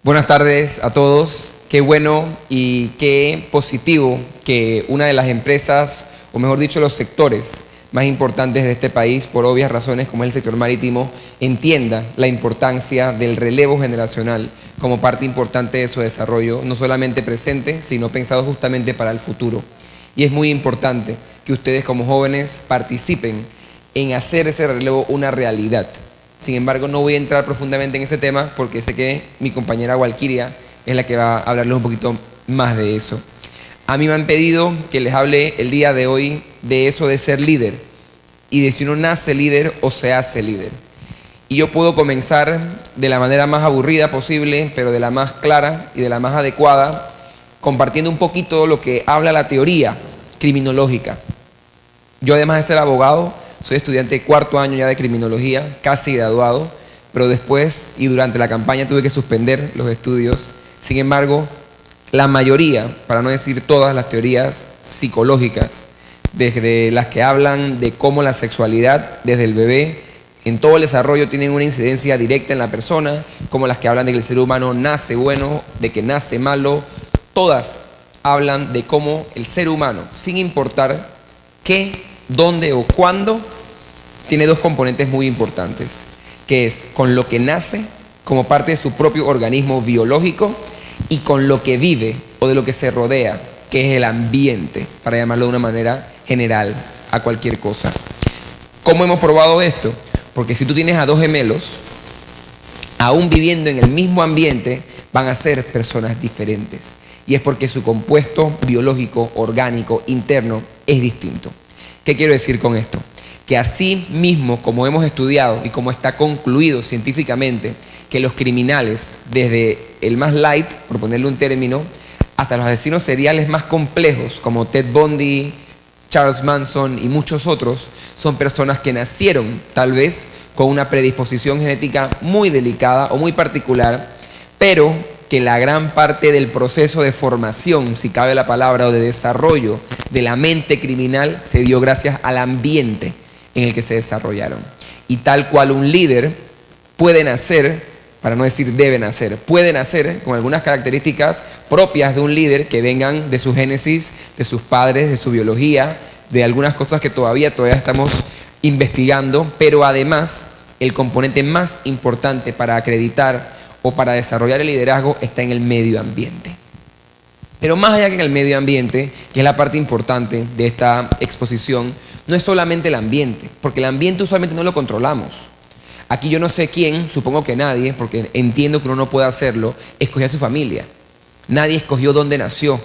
Buenas tardes a todos. Qué bueno y qué positivo que una de las empresas, o mejor dicho, los sectores más importantes de este país, por obvias razones como es el sector marítimo, entienda la importancia del relevo generacional como parte importante de su desarrollo, no solamente presente, sino pensado justamente para el futuro. Y es muy importante que ustedes como jóvenes participen en hacer ese relevo una realidad. Sin embargo, no voy a entrar profundamente en ese tema porque sé que mi compañera Walkiria es la que va a hablarles un poquito más de eso. A mí me han pedido que les hable el día de hoy de eso de ser líder y de si uno nace líder o se hace líder. Y yo puedo comenzar de la manera más aburrida posible, pero de la más clara y de la más adecuada, compartiendo un poquito lo que habla la teoría criminológica. Yo, además de ser abogado, soy estudiante de cuarto año ya de criminología, casi graduado, pero después y durante la campaña tuve que suspender los estudios. Sin embargo, la mayoría, para no decir todas las teorías psicológicas, desde las que hablan de cómo la sexualidad desde el bebé en todo el desarrollo tienen una incidencia directa en la persona, como las que hablan de que el ser humano nace bueno, de que nace malo, todas hablan de cómo el ser humano, sin importar qué, dónde o cuándo, tiene dos componentes muy importantes, que es con lo que nace como parte de su propio organismo biológico y con lo que vive o de lo que se rodea, que es el ambiente, para llamarlo de una manera general a cualquier cosa. ¿Cómo hemos probado esto? Porque si tú tienes a dos gemelos, aún viviendo en el mismo ambiente, van a ser personas diferentes. Y es porque su compuesto biológico, orgánico, interno, es distinto. ¿Qué quiero decir con esto? Que así mismo, como hemos estudiado y como está concluido científicamente, que los criminales, desde el más light, por ponerle un término, hasta los asesinos seriales más complejos, como Ted Bundy, Charles Manson y muchos otros, son personas que nacieron tal vez con una predisposición genética muy delicada o muy particular, pero que la gran parte del proceso de formación, si cabe la palabra, o de desarrollo de la mente criminal se dio gracias al ambiente en el que se desarrollaron. Y tal cual un líder puede nacer, para no decir debe nacer, puede nacer con algunas características propias de un líder que vengan de su génesis, de sus padres, de su biología, de algunas cosas que todavía estamos investigando, pero además el componente más importante para acreditar o para desarrollar el liderazgo está en el medio ambiente. Pero más allá que en el medio ambiente, que es la parte importante de esta exposición, no es solamente el ambiente, porque el ambiente usualmente no lo controlamos. Aquí yo no sé quién, supongo que nadie, porque entiendo que uno no puede hacerlo, escogió a su familia. Nadie escogió dónde nació,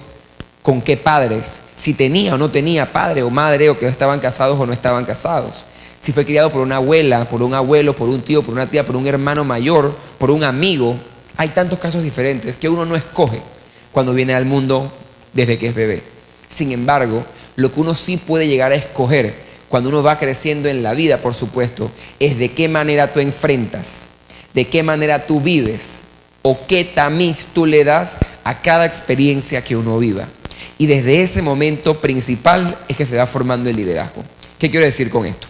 con qué padres, si tenía o no tenía padre o madre, o que estaban casados o no estaban casados. Si fue criado por una abuela, por un abuelo, por un tío, por una tía, por un hermano mayor, por un amigo. Hay tantos casos diferentes que uno no escoge cuando viene al mundo desde que es bebé. Sin embargo, lo que uno sí puede llegar a escoger cuando uno va creciendo en la vida, por supuesto, es de qué manera tú enfrentas, de qué manera tú vives o qué tamiz tú le das a cada experiencia que uno viva. Y desde ese momento principal es que se va formando el liderazgo. ¿Qué quiero decir con esto?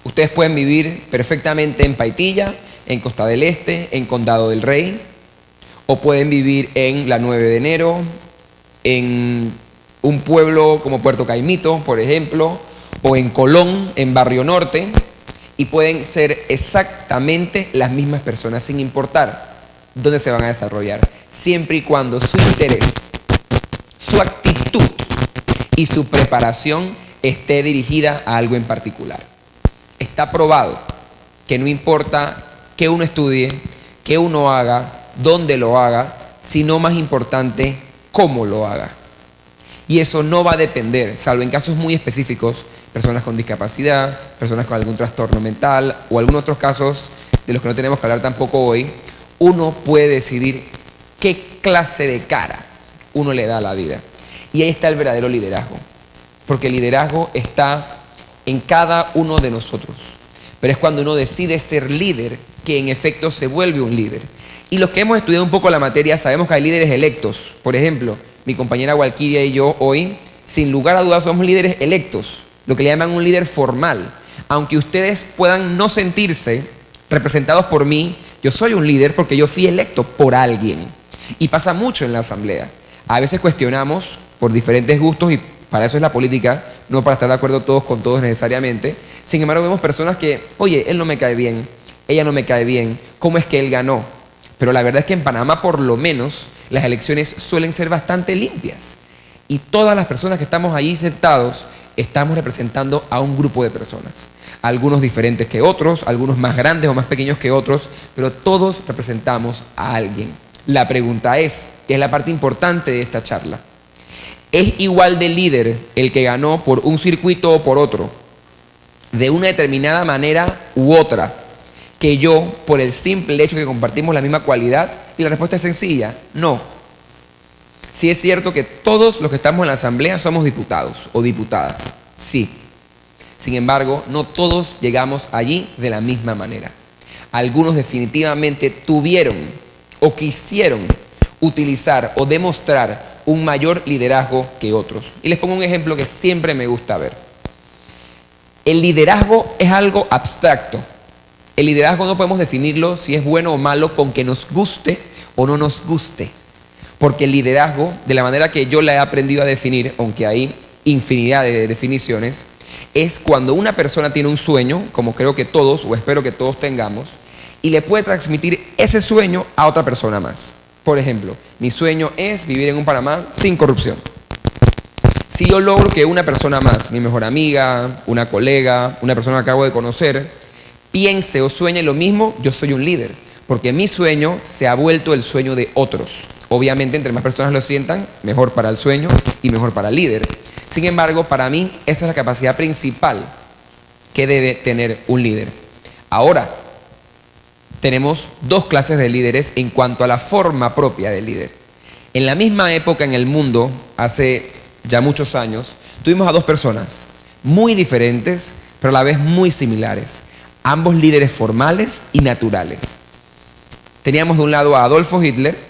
Ustedes pueden vivir perfectamente en Paitilla, en Costa del Este, en Condado del Rey, o pueden vivir en la 9 de enero, en un pueblo como Puerto Caimito, por ejemplo, o en Colón, en Barrio Norte, y pueden ser exactamente las mismas personas, sin importar dónde se van a desarrollar, siempre y cuando su interés, su actitud y su preparación esté dirigida a algo en particular. Está probado que no importa qué uno estudie, qué uno haga, dónde lo haga, sino más importante, cómo lo haga. Y eso no va a depender, salvo en casos muy específicos, personas con discapacidad, personas con algún trastorno mental o algunos otros casos de los que no tenemos que hablar tampoco hoy, uno puede decidir qué clase de cara uno le da a la vida. Y ahí está el verdadero liderazgo, porque el liderazgo está en cada uno de nosotros. Pero es cuando uno decide ser líder que en efecto se vuelve un líder. Y los que hemos estudiado un poco la materia sabemos que hay líderes electos. Por ejemplo, mi compañera Walkiria y yo hoy, sin lugar a dudas, somos líderes electos, lo que le llaman un líder formal. Aunque ustedes puedan no sentirse representados por mí Yo soy un líder porque yo fui electo por alguien. Y pasa mucho en la asamblea. A veces cuestionamos por diferentes gustos y para eso es la política, no para estar de acuerdo todos con todos necesariamente. Sin embargo, vemos personas que, oye, él no me cae bien, ella no me cae bien, ¿cómo es que él ganó? Pero la verdad es que en Panamá, por lo menos, las elecciones suelen ser bastante limpias. Y todas las personas que estamos allí sentados, estamos representando a un grupo de personas. Algunos diferentes que otros, algunos más grandes o más pequeños que otros, pero todos representamos a alguien. La pregunta es, que es la parte importante de esta charla, ¿es igual de líder el que ganó por un circuito o por otro, de una determinada manera u otra, que yo por el simple hecho de que compartimos la misma cualidad? Y la respuesta es sencilla, no. Sí es cierto que todos los que estamos en la asamblea somos diputados o diputadas, sí. Sin embargo, no todos llegamos allí de la misma manera. Algunos definitivamente tuvieron o quisieron utilizar o demostrar un mayor liderazgo que otros. Y les pongo un ejemplo que siempre me gusta ver. El liderazgo es algo abstracto. El liderazgo no podemos definirlo si es bueno o malo con que nos guste o no nos guste. Porque el liderazgo, de la manera que yo la he aprendido a definir, aunque hay infinidad de definiciones, es cuando una persona tiene un sueño, como creo que todos, o espero que todos tengamos, y le puede transmitir ese sueño a otra persona más. Por ejemplo, mi sueño es vivir en un Panamá sin corrupción. Si yo logro que una persona más, mi mejor amiga, una colega, una persona que acabo de conocer, piense o sueñe lo mismo, yo soy un líder, porque mi sueño se ha vuelto el sueño de otros. Obviamente, entre más personas lo sientan, mejor para el sueño y mejor para el líder. Sin embargo, para mí, esa es la capacidad principal que debe tener un líder. Ahora, tenemos dos clases de líderes en cuanto a la forma propia del líder. En la misma época en el mundo, hace ya muchos años, tuvimos a dos personas muy diferentes, pero a la vez muy similares. Ambos líderes formales y naturales. Teníamos de un lado a Adolfo Hitler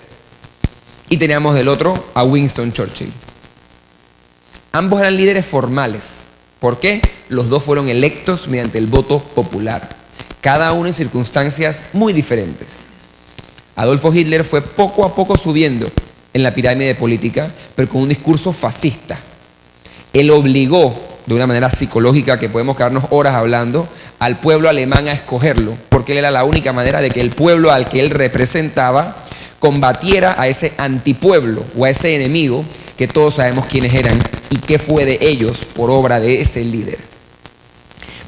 y teníamos del otro a Winston Churchill. Ambos eran líderes formales. ¿Por qué? Los dos fueron electos mediante el voto popular, cada uno en circunstancias muy diferentes. Adolfo Hitler fue poco a poco subiendo en la pirámide política, pero con un discurso fascista. Él obligó, de una manera psicológica que podemos quedarnos horas hablando, al pueblo alemán a escogerlo, porque él era la única manera de que el pueblo al que él representaba combatiera a ese antipueblo o a ese enemigo que todos sabemos quiénes eran y qué fue de ellos por obra de ese líder.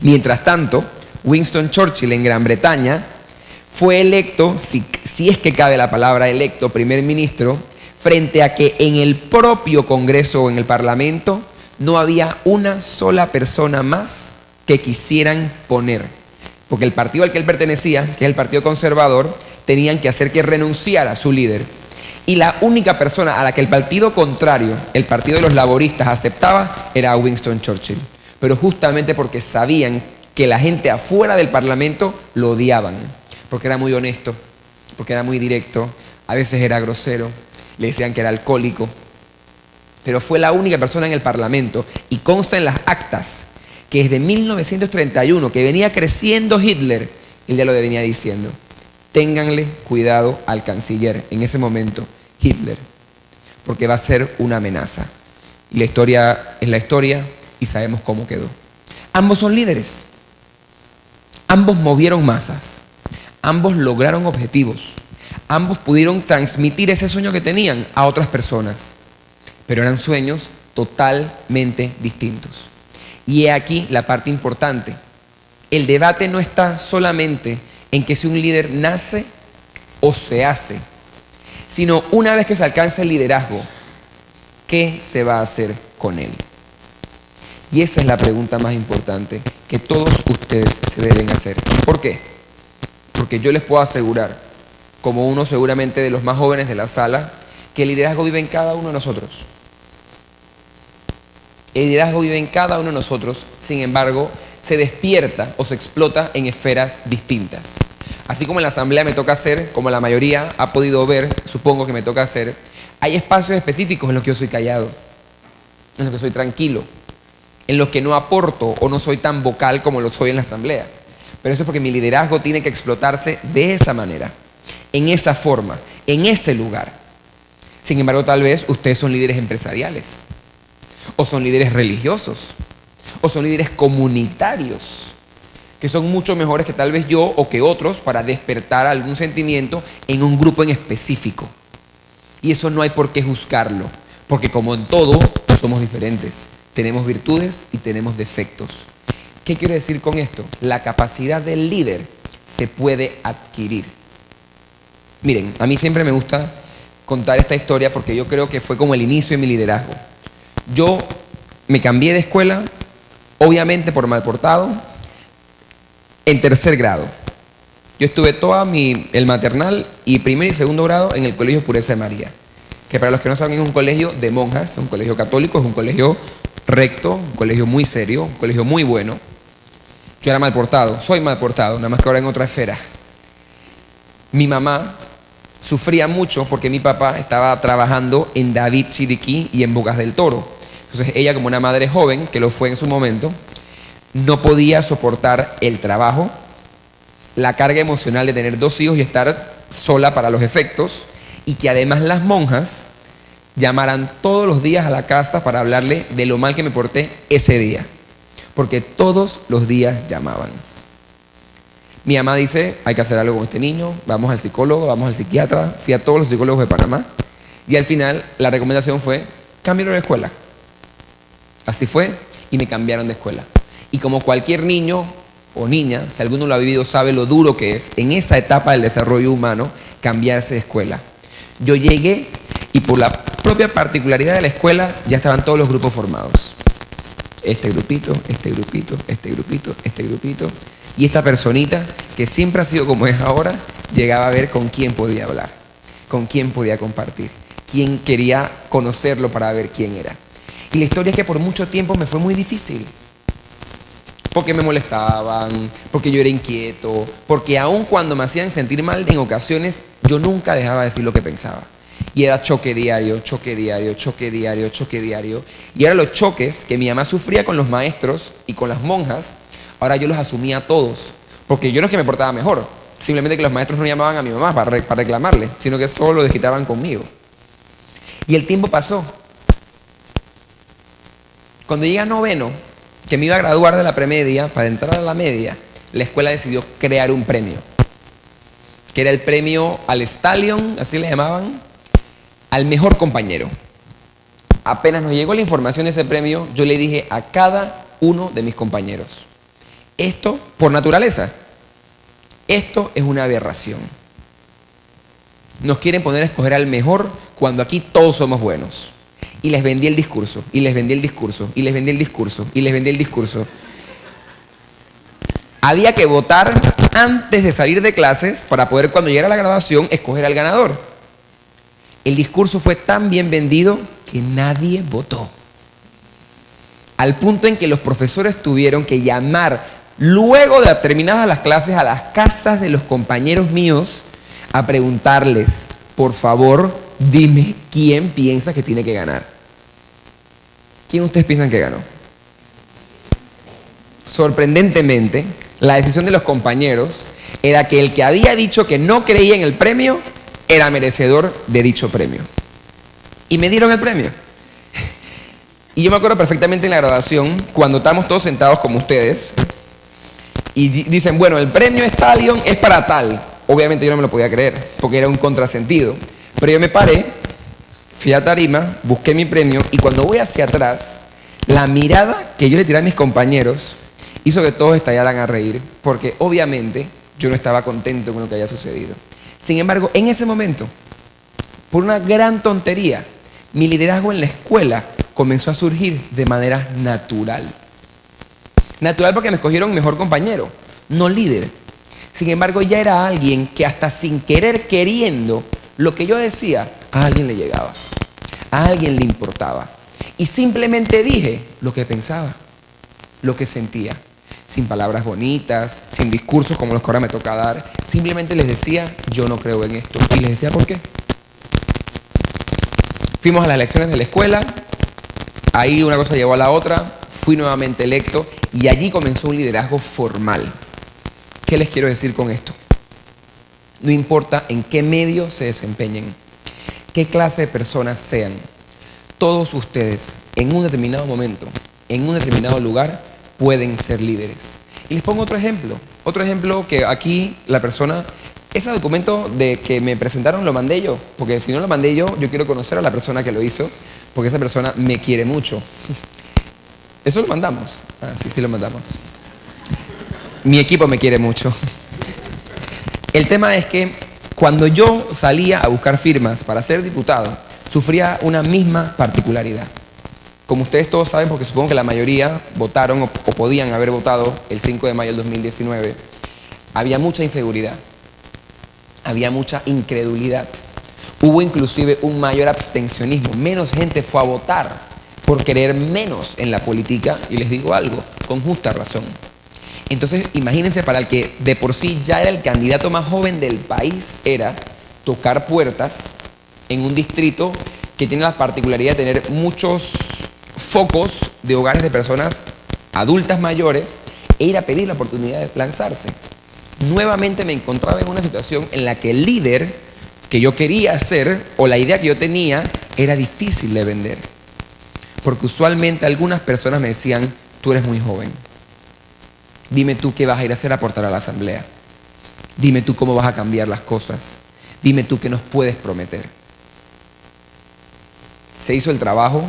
Mientras tanto, Winston Churchill en Gran Bretaña fue electo, si es que cabe la palabra electo, primer ministro, frente a que en el propio Congreso o en el Parlamento no había una sola persona más que quisieran poner. Porque el partido al que él pertenecía, que es el Partido Conservador, tenían que hacer que renunciara a su líder. Y la única persona a la que el partido contrario, el partido de los laboristas, aceptaba era Winston Churchill. Pero justamente porque sabían que la gente afuera del Parlamento lo odiaban. Porque era muy honesto, porque era muy directo, a veces era grosero, le decían que era alcohólico. Pero fue la única persona en el Parlamento, y consta en las actas, que desde 1931, que venía creciendo Hitler, él ya lo venía diciendo. Ténganle cuidado al canciller, en ese momento, Hitler, porque va a ser una amenaza. Y la historia es la historia y sabemos cómo quedó. Ambos son líderes. Ambos movieron masas. Ambos lograron objetivos. Ambos pudieron transmitir ese sueño que tenían a otras personas. Pero eran sueños totalmente distintos. Y he aquí la parte importante. El debate no está solamente en que si un líder nace o se hace, sino una vez que se alcanza el liderazgo, ¿qué se va a hacer con él? Y esa es la pregunta más importante que todos ustedes se deben hacer. ¿Por qué? Porque yo les puedo asegurar, como uno seguramente de los más jóvenes de la sala, que el liderazgo vive en cada uno de nosotros. El liderazgo vive en cada uno de nosotros, sin embargo, se despierta o se explota en esferas distintas. Así como en la asamblea me toca hacer, como la mayoría ha podido ver, supongo que me toca hacer, hay espacios específicos en los que yo soy callado, en los que soy tranquilo, en los que no aporto o no soy tan vocal como lo soy en la asamblea. Pero eso es porque mi liderazgo tiene que explotarse de esa manera, en esa forma, en ese lugar. Sin embargo, tal vez ustedes son líderes empresariales, o son líderes religiosos, o son líderes comunitarios, que son mucho mejores que tal vez yo o que otros para despertar algún sentimiento en un grupo en específico. Y eso no hay por qué juzgarlo, porque como en todo, somos diferentes. Tenemos virtudes y tenemos defectos. ¿Qué quiero decir con esto? La capacidad del líder se puede adquirir. Miren, a mí siempre me gusta contar esta historia porque yo creo que fue como el inicio de mi liderazgo. Yo me cambié de escuela, obviamente por mal portado, en tercer grado. Yo estuve todo el maternal y primer y segundo grado en el Colegio Pureza de María, que para los que no saben es un colegio de monjas, un colegio católico, es un colegio recto, un colegio muy serio, un colegio muy bueno. Yo era mal portado, soy mal portado, nada más que ahora en otra esfera. Mi mamá sufría mucho porque mi papá estaba trabajando en David Chiriquí y en Bocas del Toro. Entonces ella, como una madre joven, que lo fue en su momento, no podía soportar el trabajo, la carga emocional de tener 2 hijos y estar sola para los efectos, y que además las monjas llamaran todos los días a la casa para hablarle de lo mal que me porté ese día, porque todos los días llamaban. Mi mamá dice, hay que hacer algo con este niño, vamos al psicólogo, vamos al psiquiatra, fui a todos los psicólogos de Panamá, y al final la recomendación fue, cámbialo de escuela. Así fue, y me cambiaron de escuela. Y como cualquier niño o niña, si alguno lo ha vivido, sabe lo duro que es en esa etapa del desarrollo humano cambiarse de escuela. Yo llegué y por la propia particularidad de la escuela ya estaban todos los grupos formados. Este grupito, este grupito, este grupito, este grupito. Y esta personita, que siempre ha sido como es ahora, llegaba a ver con quién podía hablar, con quién podía compartir, quién quería conocerlo para ver quién era. Y la historia es que por mucho tiempo me fue muy difícil. Porque me molestaban, porque yo era inquieto, porque aun cuando me hacían sentir mal en ocasiones, yo nunca dejaba de decir lo que pensaba. Y era choque diario, choque diario, choque diario, choque diario. Y eran los choques que mi mamá sufría con los maestros y con las monjas, ahora yo los asumía todos. Porque yo no es que me portaba mejor, simplemente que los maestros no llamaban a mi mamá para reclamarle, sino que solo lo desquitaban conmigo. Y el tiempo pasó. Cuando llegué a noveno, que me iba a graduar de la premedia, para entrar a la media, la escuela decidió crear un premio, que era el premio al Stallion, así le llamaban, al mejor compañero. Apenas nos llegó la información de ese premio, yo le dije a cada uno de mis compañeros, esto, por naturaleza, esto es una aberración. Nos quieren poner a escoger al mejor cuando aquí todos somos buenos. Y les vendí el discurso, y les vendí el discurso, y les vendí el discurso, y les vendí el discurso. Había que votar antes de salir de clases para poder, cuando llegara la graduación, escoger al ganador. El discurso fue tan bien vendido que nadie votó. Al punto en que los profesores tuvieron que llamar, luego de terminadas las clases, a las casas de los compañeros míos a preguntarles, por favor, dime quién piensa que tiene que ganar. ¿Quién ustedes piensan que ganó? Sorprendentemente, la decisión de los compañeros era que el que había dicho que no creía en el premio era merecedor de dicho premio. Y me dieron el premio. Y yo me acuerdo perfectamente en la graduación, cuando estábamos todos sentados como ustedes, y dicen, bueno, el premio Stallion es para tal. Obviamente yo no me lo podía creer, porque era un contrasentido. Pero yo me paré, fui a tarima, busqué mi premio, y cuando voy hacia atrás, la mirada que yo le tiré a mis compañeros hizo que todos estallaran a reír, porque obviamente yo no estaba contento con lo que había sucedido. Sin embargo, en ese momento, por una gran tontería, mi liderazgo en la escuela comenzó a surgir de manera natural. Natural porque me escogieron mejor compañero, no líder. Sin embargo, ya era alguien que hasta sin querer queriendo, lo que yo decía, a alguien le llegaba, a alguien le importaba. Y simplemente dije lo que pensaba, lo que sentía, sin palabras bonitas, sin discursos como los que ahora me toca dar. Simplemente les decía, yo no creo en esto. Y les decía, ¿por qué? Fuimos a las elecciones de la escuela, ahí una cosa llevó a la otra, fui nuevamente electo y allí comenzó un liderazgo formal. ¿Qué les quiero decir con esto? No importa en qué medio se desempeñen, qué clase de personas sean, todos ustedes en un determinado momento, en un determinado lugar, pueden ser líderes. Y les pongo otro ejemplo que aquí la persona, ese documento de que me presentaron lo mandé yo, porque si no lo mandé yo quiero conocer a la persona que lo hizo, porque esa persona me quiere mucho. Eso lo mandamos. Sí lo mandamos. Mi equipo me quiere mucho. El tema es que cuando yo salía a buscar firmas para ser diputado, sufría una misma particularidad. Como ustedes todos saben, porque supongo que la mayoría votaron o podían haber votado el 5 de mayo del 2019, había mucha inseguridad, había mucha incredulidad. Hubo inclusive un mayor abstencionismo, menos gente fue a votar por creer menos en la política, y les digo algo, con justa razón. Entonces, imagínense, para el que de por sí ya era el candidato más joven del país, era tocar puertas en un distrito que tiene la particularidad de tener muchos focos de hogares de personas adultas mayores, e ir a pedir la oportunidad de lanzarse. Nuevamente me encontraba en una situación en la que el líder que yo quería ser, o la idea que yo tenía, era difícil de vender. Porque usualmente algunas personas me decían: tú eres muy joven. Dime tú qué vas a ir a hacer a aportar a la asamblea. Dime tú cómo vas a cambiar las cosas. Dime tú qué nos puedes prometer. Se hizo el trabajo,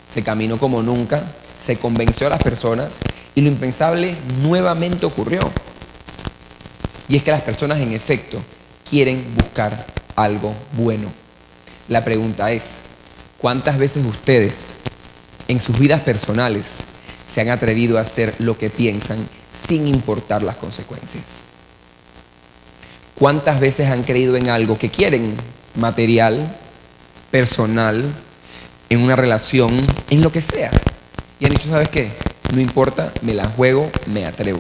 se caminó como nunca, se convenció a las personas y lo impensable nuevamente ocurrió. Y es que las personas, en efecto, quieren buscar algo bueno. La pregunta es: ¿cuántas veces ustedes en sus vidas personales se han atrevido a hacer lo que piensan sin importar las consecuencias? ¿Cuántas veces han creído en algo que quieren, material, personal, en una relación, en lo que sea, y han dicho: ¿sabes qué? No importa, me la juego, me atrevo?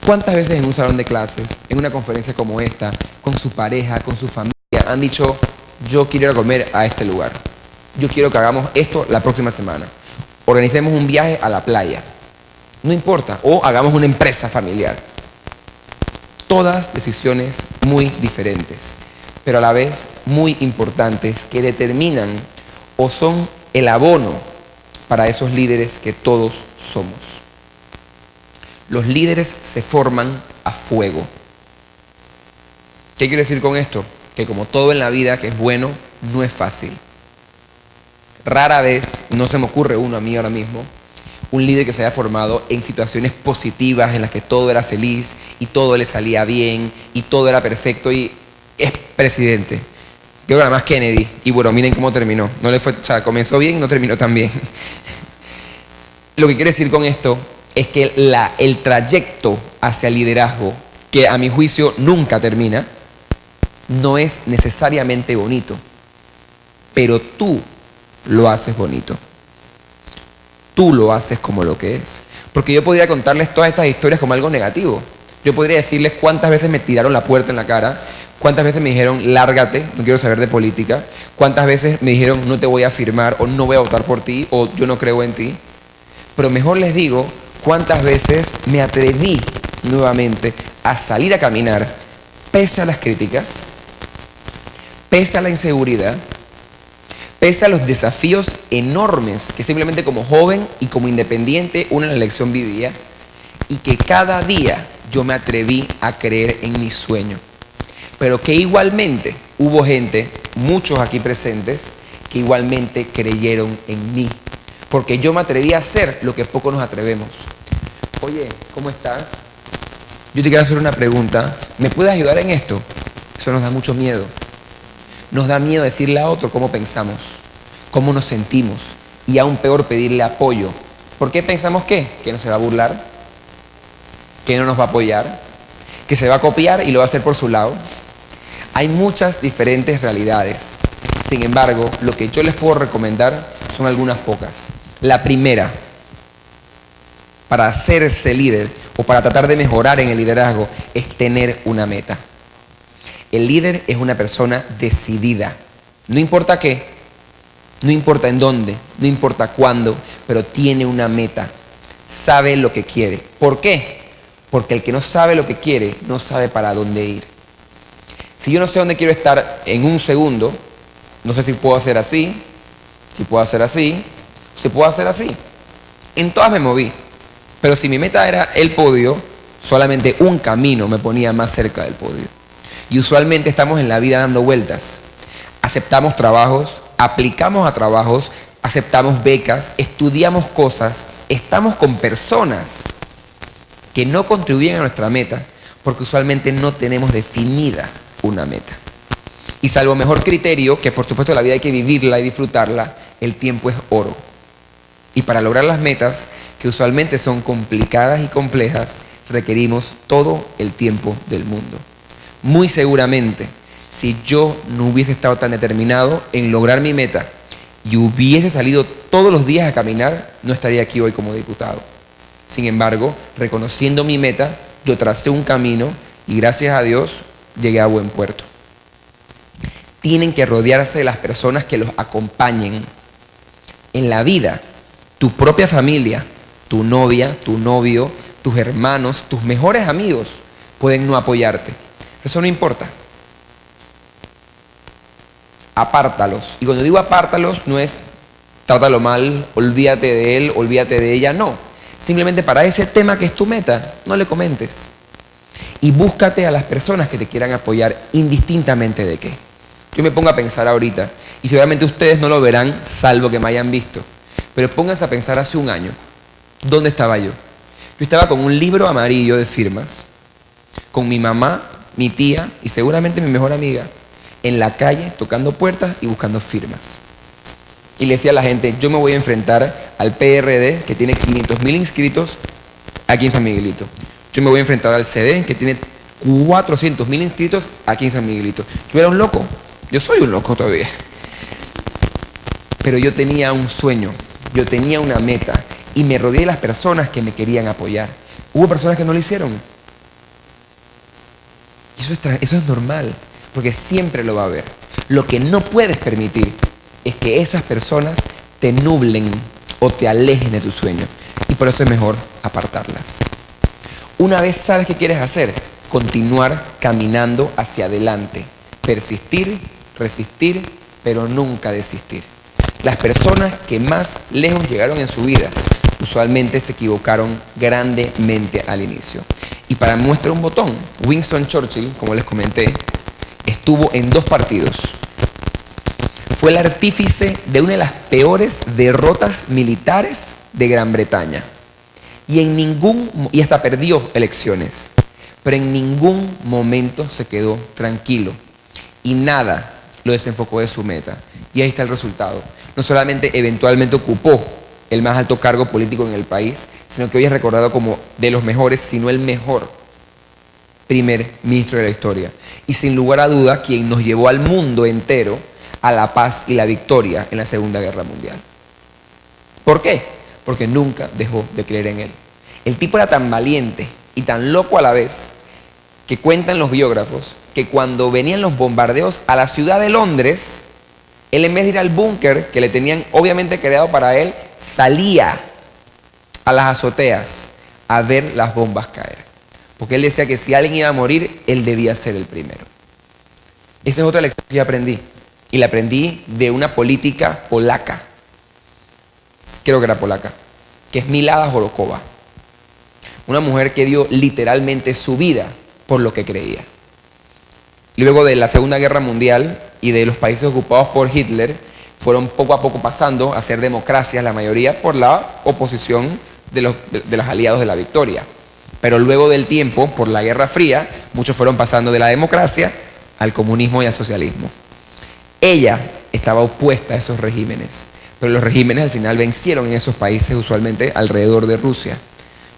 ¿Cuántas veces en un salón de clases, en una conferencia como esta, con su pareja, con su familia, han dicho: yo quiero ir a comer a este lugar, yo quiero que hagamos esto la próxima semana, organicemos un viaje a la playa, no importa, o hagamos una empresa familiar? Todas decisiones muy diferentes, pero a la vez muy importantes, que determinan o son el abono para esos líderes que todos somos. Los líderes se forman a fuego. ¿Qué quiero decir con esto? Que como todo en la vida que es bueno, no es fácil. Rara vez, no se me ocurre uno a mí ahora mismo, un líder que se haya formado en situaciones positivas en las que todo era feliz y todo le salía bien y todo era perfecto y es presidente. Creo que nada más Kennedy, y bueno, miren cómo terminó. No le fue, o sea, comenzó bien y no terminó tan bien. Lo que quiero decir con esto es que el trayecto hacia el liderazgo, que a mi juicio nunca termina, no es necesariamente bonito, pero tú lo haces bonito. Tú lo haces como lo que es. Porque yo podría contarles todas estas historias como algo negativo. Yo podría decirles cuántas veces me tiraron la puerta en la cara, cuántas veces me dijeron: lárgate, no quiero saber de política, cuántas veces me dijeron: no te voy a firmar, o no voy a votar por ti, o yo no creo en ti. Pero mejor les digo cuántas veces me atreví nuevamente a salir a caminar, pese a las críticas, pese a la inseguridad, pese a los desafíos enormes que simplemente como joven y como independiente una en la elección vivía, y que cada día yo me atreví a creer en mi sueño. Pero que igualmente hubo gente, muchos aquí presentes, que igualmente creyeron en mí. Porque yo me atreví a hacer lo que pocos nos atrevemos. Oye, ¿cómo estás? Yo te quiero hacer una pregunta. ¿Me puedes ayudar en esto? Eso nos da mucho miedo. Nos da miedo decirle a otro cómo pensamos, cómo nos sentimos, y aún peor, pedirle apoyo. ¿Por qué pensamos qué? Que no se va a burlar, que no nos va a apoyar, que se va a copiar y lo va a hacer por su lado. Hay muchas diferentes realidades. Sin embargo, lo que yo les puedo recomendar son algunas pocas. La primera, para hacerse líder o para tratar de mejorar en el liderazgo, es tener una meta. El líder es una persona decidida. No importa qué, no importa en dónde, no importa cuándo, pero tiene una meta. Sabe lo que quiere. ¿Por qué? Porque el que no sabe lo que quiere, no sabe para dónde ir. Si yo no sé dónde quiero estar en un segundo, no sé si puedo hacer así, si puedo hacer así, si puedo hacer así. En todas me moví. Pero si mi meta era el podio, solamente un camino me ponía más cerca del podio. Y usualmente estamos en la vida dando vueltas. Aceptamos trabajos, aplicamos a trabajos, aceptamos becas, estudiamos cosas, estamos con personas que no contribuyen a nuestra meta porque usualmente no tenemos definida una meta. Y salvo mejor criterio, que por supuesto la vida hay que vivirla y disfrutarla, el tiempo es oro. Y para lograr las metas, que usualmente son complicadas y complejas, requerimos todo el tiempo del mundo. Muy seguramente, si yo no hubiese estado tan determinado en lograr mi meta y hubiese salido todos los días a caminar, no estaría aquí hoy como diputado. Sin embargo, reconociendo mi meta, yo tracé un camino y gracias a Dios llegué a buen puerto. Tienen que rodearse de las personas que los acompañen en la vida. Tu propia familia, tu novia, tu novio, tus hermanos, tus mejores amigos pueden no apoyarte. Eso no importa. Apártalos. Y cuando digo apártalos, no es trátalo mal, olvídate de él, olvídate de ella, no. Simplemente para ese tema que es tu meta, no le comentes. Y búscate a las personas que te quieran apoyar indistintamente de qué. Yo me pongo a pensar ahorita, y seguramente ustedes no lo verán, salvo que me hayan visto. Pero pónganse a pensar hace un año, ¿dónde estaba yo? Yo estaba con un libro amarillo de firmas, con mi mamá, mi tía y seguramente mi mejor amiga, en la calle, tocando puertas y buscando firmas. Y le decía a la gente, yo me voy a enfrentar al PRD, que tiene 500.000 inscritos, aquí en San Miguelito. Yo me voy a enfrentar al CD, que tiene 400.000 inscritos, aquí en San Miguelito. Yo era un loco, yo soy un loco todavía. Pero yo tenía un sueño, yo tenía una meta y me rodeé de las personas que me querían apoyar. Hubo personas que no lo hicieron. Y eso es normal, porque siempre lo va a haber. Lo que no puedes permitir es que esas personas te nublen o te alejen de tu sueño. Y por eso es mejor apartarlas. Una vez sabes qué quieres hacer, continuar caminando hacia adelante. Persistir, resistir, pero nunca desistir. Las personas que más lejos llegaron en su vida usualmente se equivocaron grandemente al inicio. Y para muestra un botón, Winston Churchill, como les comenté, estuvo en 2 partidos. Fue el artífice de una de las peores derrotas militares de Gran Bretaña. Y hasta perdió elecciones. Pero en ningún momento se quedó tranquilo. Y nada lo desenfocó de su meta. Y ahí está el resultado. No solamente eventualmente ocupó el más alto cargo político en el país, sino que hoy es recordado como de los mejores, sino el mejor primer ministro de la historia. Y sin lugar a duda, quien nos llevó al mundo entero a la paz y la victoria en la Segunda Guerra Mundial. ¿Por qué? Porque nunca dejó de creer en él. El tipo era tan valiente y tan loco a la vez que cuentan los biógrafos que cuando venían los bombardeos a la ciudad de Londres, él en vez de ir al búnker que le tenían obviamente creado para él, salía a las azoteas a ver las bombas caer. Porque él decía que si alguien iba a morir, él debía ser el primero. Esa es otra lección que yo aprendí. Y la aprendí de una política polaca. Creo que era polaca. Que es Milada Horokova. Una mujer que dio literalmente su vida por lo que creía. Luego de la Segunda Guerra Mundial y de los países ocupados por Hitler, fueron poco a poco pasando a ser democracias, la mayoría por la oposición de los aliados de la victoria. Pero luego del tiempo, por la Guerra Fría, muchos fueron pasando de la democracia al comunismo y al socialismo. Ella estaba opuesta a esos regímenes, pero los regímenes al final vencieron en esos países, usualmente alrededor de Rusia,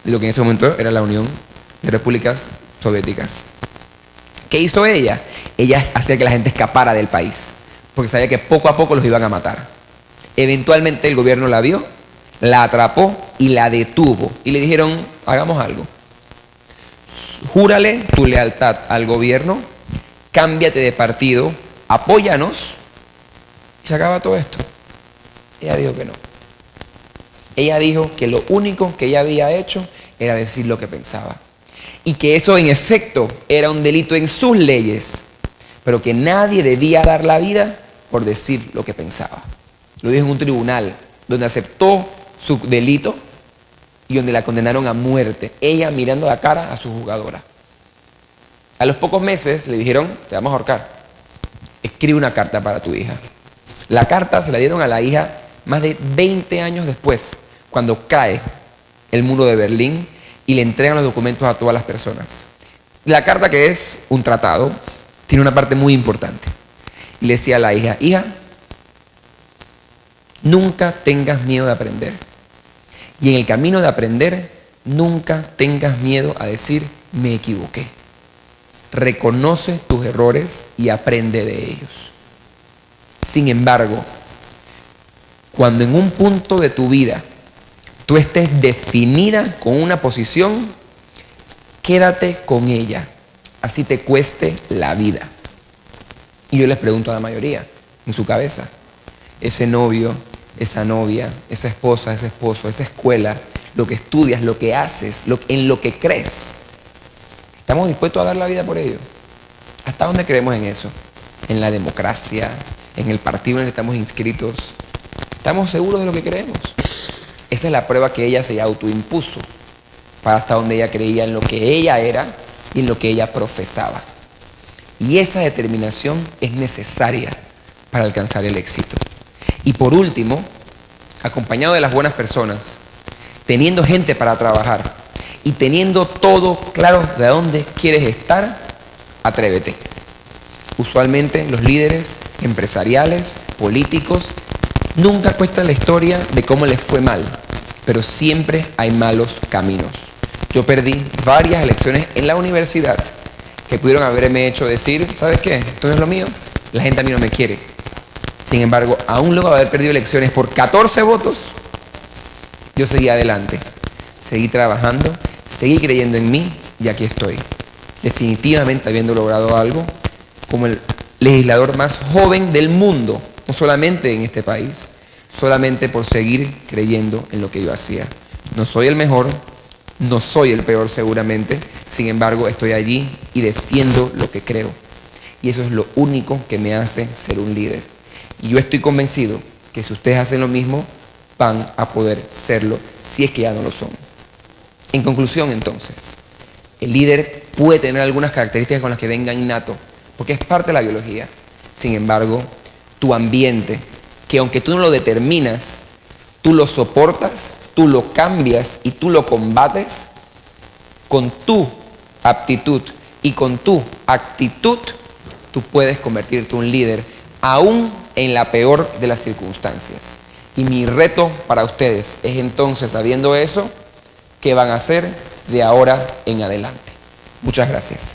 de lo que en ese momento era la Unión de Repúblicas Soviéticas. ¿Qué hizo ella? Ella hacía que la gente escapara del país, porque sabía que poco a poco los iban a matar. Eventualmente el gobierno la vio, la atrapó y la detuvo. Y le dijeron, hagamos algo. Júrale tu lealtad al gobierno, cámbiate de partido, apóyanos y se acaba todo esto. Ella dijo que no. Ella dijo que lo único que ella había hecho era decir lo que pensaba. y que eso en efecto era un delito en sus leyes, pero que nadie debía dar la vida por decir lo que pensaba. Lo dijo en un tribunal donde aceptó su delito y donde la condenaron a muerte, ella mirando la cara a su jugadora. A los pocos meses le dijeron, te vamos a ahorcar, escribe una carta para tu hija. La carta se la dieron a la hija más de 20 años después, cuando cae el muro de Berlín y le entregan los documentos a todas las personas. La carta, que es un tratado, tiene una parte muy importante. Y le decía a la hija, hija, nunca tengas miedo de aprender. Y en el camino de aprender, nunca tengas miedo a decir, me equivoqué. Reconoce tus errores y aprende de ellos. Sin embargo, cuando en un punto de tu vida tú estés definida con una posición, quédate con ella, así te cueste la vida. Y yo les pregunto a la mayoría, en su cabeza, ese novio, esa novia, esa esposa, ese esposo, esa escuela, lo que estudias, lo que haces, en lo que crees, ¿estamos dispuestos a dar la vida por ello? ¿Hasta dónde creemos en eso? En la democracia, en el partido en el que estamos inscritos. ¿Estamos seguros de lo que creemos? Esa es la prueba que ella se autoimpuso para hasta donde ella creía en lo que ella era y en lo que ella profesaba. Y esa determinación es necesaria para alcanzar el éxito. Y por último, acompañado de las buenas personas, teniendo gente para trabajar y teniendo todo claro de dónde quieres estar, atrévete. Usualmente los líderes empresariales, políticos, nunca cuentan la historia de cómo les fue mal, pero siempre hay malos caminos. Yo perdí varias elecciones en la universidad que pudieron haberme hecho decir, ¿sabes qué? Esto no es lo mío, la gente a mí no me quiere. Sin embargo, aún luego de haber perdido elecciones por 14 votos, yo seguí adelante, seguí trabajando, seguí creyendo en mí y aquí estoy. Definitivamente habiendo logrado algo como el legislador más joven del mundo, no solamente en este país, solamente por seguir creyendo en lo que yo hacía. No soy el mejor, no soy el peor seguramente, sin embargo estoy allí y defiendo lo que creo. Y eso es lo único que me hace ser un líder. Y yo estoy convencido que si ustedes hacen lo mismo, van a poder serlo si es que ya no lo son. En conclusión, entonces, el líder puede tener algunas características con las que venga innato, porque es parte de la biología. Sin embargo, tu ambiente, que aunque tú no lo determinas, tú lo soportas, tú lo cambias y tú lo combates, con tu aptitud y con tu actitud, tú puedes convertirte en un líder, aún en la peor de las circunstancias. Y mi reto para ustedes es entonces, sabiendo eso, ¿qué van a hacer de ahora en adelante? Muchas gracias.